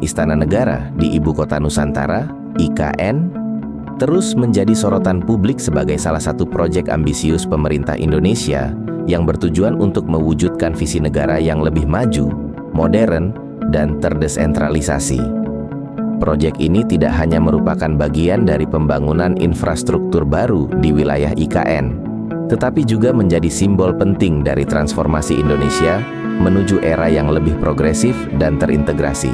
Istana Negara di Ibu Kota Nusantara, IKN, terus menjadi sorotan publik sebagai salah satu proyek ambisius pemerintah Indonesia yang bertujuan untuk mewujudkan visi negara yang lebih maju, modern, dan terdesentralisasi. Proyek ini tidak hanya merupakan bagian dari pembangunan infrastruktur baru di wilayah IKN, tetapi juga menjadi simbol penting dari transformasi Indonesia menuju era yang lebih progresif dan terintegrasi.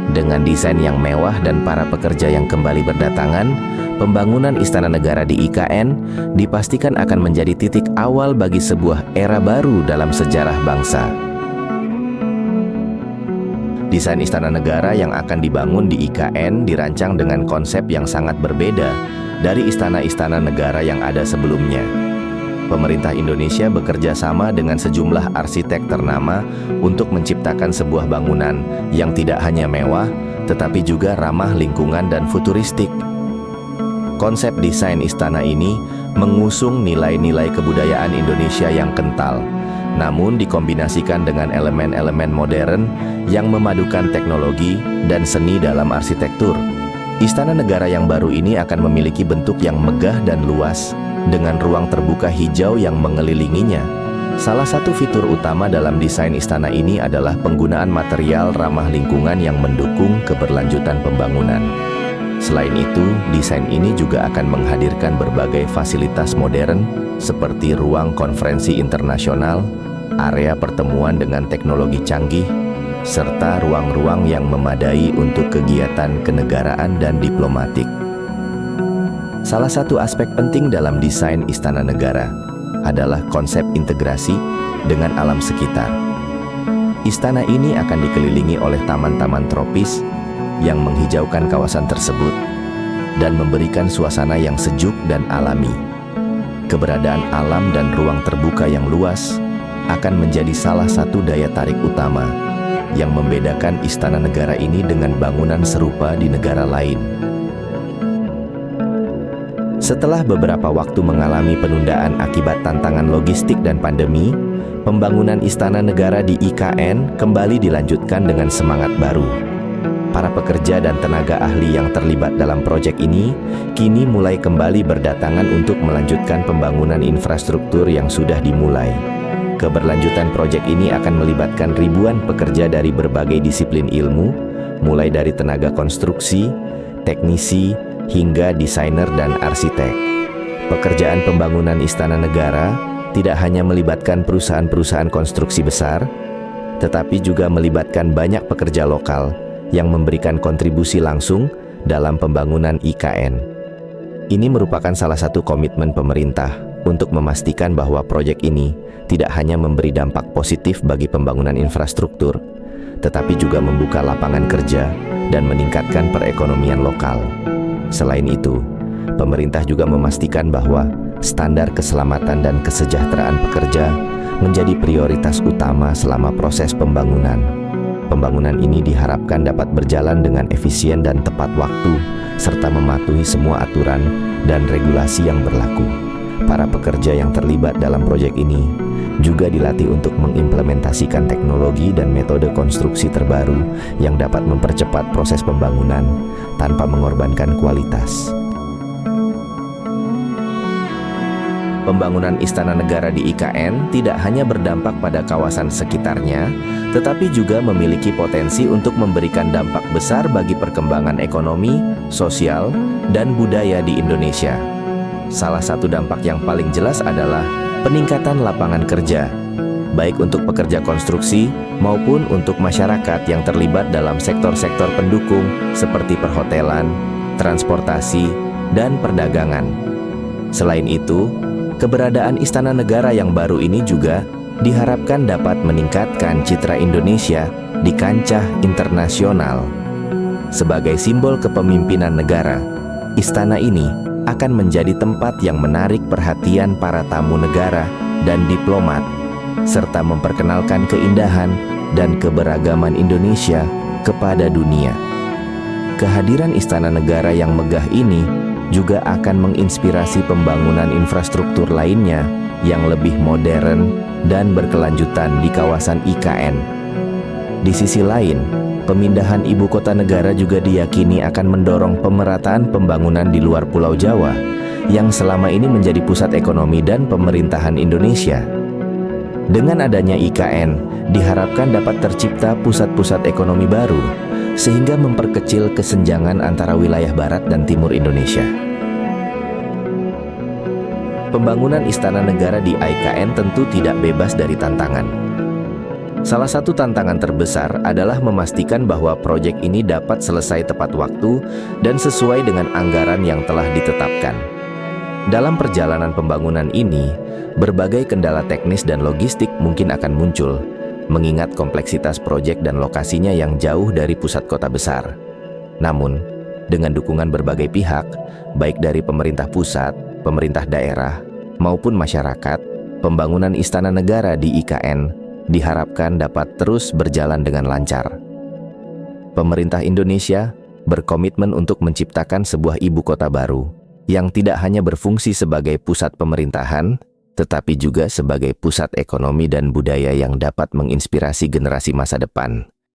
Dengan desain yang mewah dan para pekerja yang kembali berdatangan, pembangunan Istana Negara di IKN dipastikan akan menjadi titik awal bagi sebuah era baru dalam sejarah bangsa. Desain Istana Negara yang akan dibangun di IKN dirancang dengan konsep yang sangat berbeda dari istana-istana negara yang ada sebelumnya. Pemerintah Indonesia bekerja sama dengan sejumlah arsitek ternama untuk menciptakan sebuah bangunan yang tidak hanya mewah, tetapi juga ramah lingkungan dan futuristik. Konsep desain istana ini mengusung nilai-nilai kebudayaan Indonesia yang kental, namun dikombinasikan dengan elemen-elemen modern yang memadukan teknologi dan seni dalam arsitektur. Istana Negara yang baru ini akan memiliki bentuk yang megah dan luas, dengan ruang terbuka hijau yang mengelilinginya. Salah satu fitur utama dalam desain istana ini adalah penggunaan material ramah lingkungan yang mendukung keberlanjutan pembangunan. Selain itu, desain ini juga akan menghadirkan berbagai fasilitas modern seperti ruang konferensi internasional, area pertemuan dengan teknologi canggih, serta ruang-ruang yang memadai untuk kegiatan kenegaraan dan diplomatik. Salah satu aspek penting dalam desain Istana Negara adalah konsep integrasi dengan alam sekitar. Istana ini akan dikelilingi oleh taman-taman tropis yang menghijaukan kawasan tersebut dan memberikan suasana yang sejuk dan alami. Keberadaan alam dan ruang terbuka yang luas akan menjadi salah satu daya tarik utama yang membedakan Istana Negara ini dengan bangunan serupa di negara lain. Setelah beberapa waktu mengalami penundaan akibat tantangan logistik dan pandemi, pembangunan Istana Negara di IKN kembali dilanjutkan dengan semangat baru. Para pekerja dan tenaga ahli yang terlibat dalam proyek ini kini mulai kembali berdatangan untuk melanjutkan pembangunan infrastruktur yang sudah dimulai. Keberlanjutan proyek ini akan melibatkan ribuan pekerja dari berbagai disiplin ilmu, mulai dari tenaga konstruksi, teknisi, hingga desainer dan arsitek. Pekerjaan pembangunan Istana Negara tidak hanya melibatkan perusahaan-perusahaan konstruksi besar, tetapi juga melibatkan banyak pekerja lokal yang memberikan kontribusi langsung dalam pembangunan IKN. Ini merupakan salah satu komitmen pemerintah untuk memastikan bahwa proyek ini tidak hanya memberi dampak positif bagi pembangunan infrastruktur, tetapi juga membuka lapangan kerja dan meningkatkan perekonomian lokal. Selain itu, pemerintah juga memastikan bahwa standar keselamatan dan kesejahteraan pekerja menjadi prioritas utama selama proses pembangunan. Pembangunan ini diharapkan dapat berjalan dengan efisien dan tepat waktu, serta mematuhi semua aturan dan regulasi yang berlaku. Para pekerja yang terlibat dalam proyek ini juga dilatih untuk mengimplementasikan teknologi dan metode konstruksi terbaru yang dapat mempercepat proses pembangunan tanpa mengorbankan kualitas. Pembangunan Istana Negara di IKN tidak hanya berdampak pada kawasan sekitarnya, tetapi juga memiliki potensi untuk memberikan dampak besar bagi perkembangan ekonomi, sosial, dan budaya di Indonesia. Salah satu dampak yang paling jelas adalah peningkatan lapangan kerja, baik untuk pekerja konstruksi maupun untuk masyarakat yang terlibat dalam sektor-sektor pendukung seperti perhotelan, transportasi, dan perdagangan. Selain itu, keberadaan Istana Negara yang baru ini juga diharapkan dapat meningkatkan citra Indonesia di kancah internasional. Sebagai simbol kepemimpinan negara, istana ini akan menjadi tempat yang menarik perhatian para tamu negara dan diplomat, serta memperkenalkan keindahan dan keberagaman Indonesia kepada dunia. Kehadiran Istana Negara yang megah ini juga akan menginspirasi pembangunan infrastruktur lainnya yang lebih modern dan berkelanjutan di kawasan IKN. Di sisi lain, Pemindahan ibu kota negara juga diyakini akan mendorong pemerataan pembangunan di luar Pulau Jawa, yang selama ini menjadi pusat ekonomi dan pemerintahan Indonesia. Dengan adanya IKN, diharapkan dapat tercipta pusat-pusat ekonomi baru, sehingga memperkecil kesenjangan antara wilayah barat dan timur Indonesia. Pembangunan istana negara di IKN tentu tidak bebas dari tantangan. Salah satu tantangan terbesar adalah memastikan bahwa proyek ini dapat selesai tepat waktu dan sesuai dengan anggaran yang telah ditetapkan. Dalam perjalanan pembangunan ini, berbagai kendala teknis dan logistik mungkin akan muncul, mengingat kompleksitas proyek dan lokasinya yang jauh dari pusat kota besar. Namun, dengan dukungan berbagai pihak, baik dari pemerintah pusat, pemerintah daerah, maupun masyarakat, pembangunan istana negara di IKN diharapkan dapat terus berjalan dengan lancar. Pemerintah Indonesia berkomitmen untuk menciptakan sebuah ibu kota baru yang tidak hanya berfungsi sebagai pusat pemerintahan, tetapi juga sebagai pusat ekonomi dan budaya yang dapat menginspirasi generasi masa depan.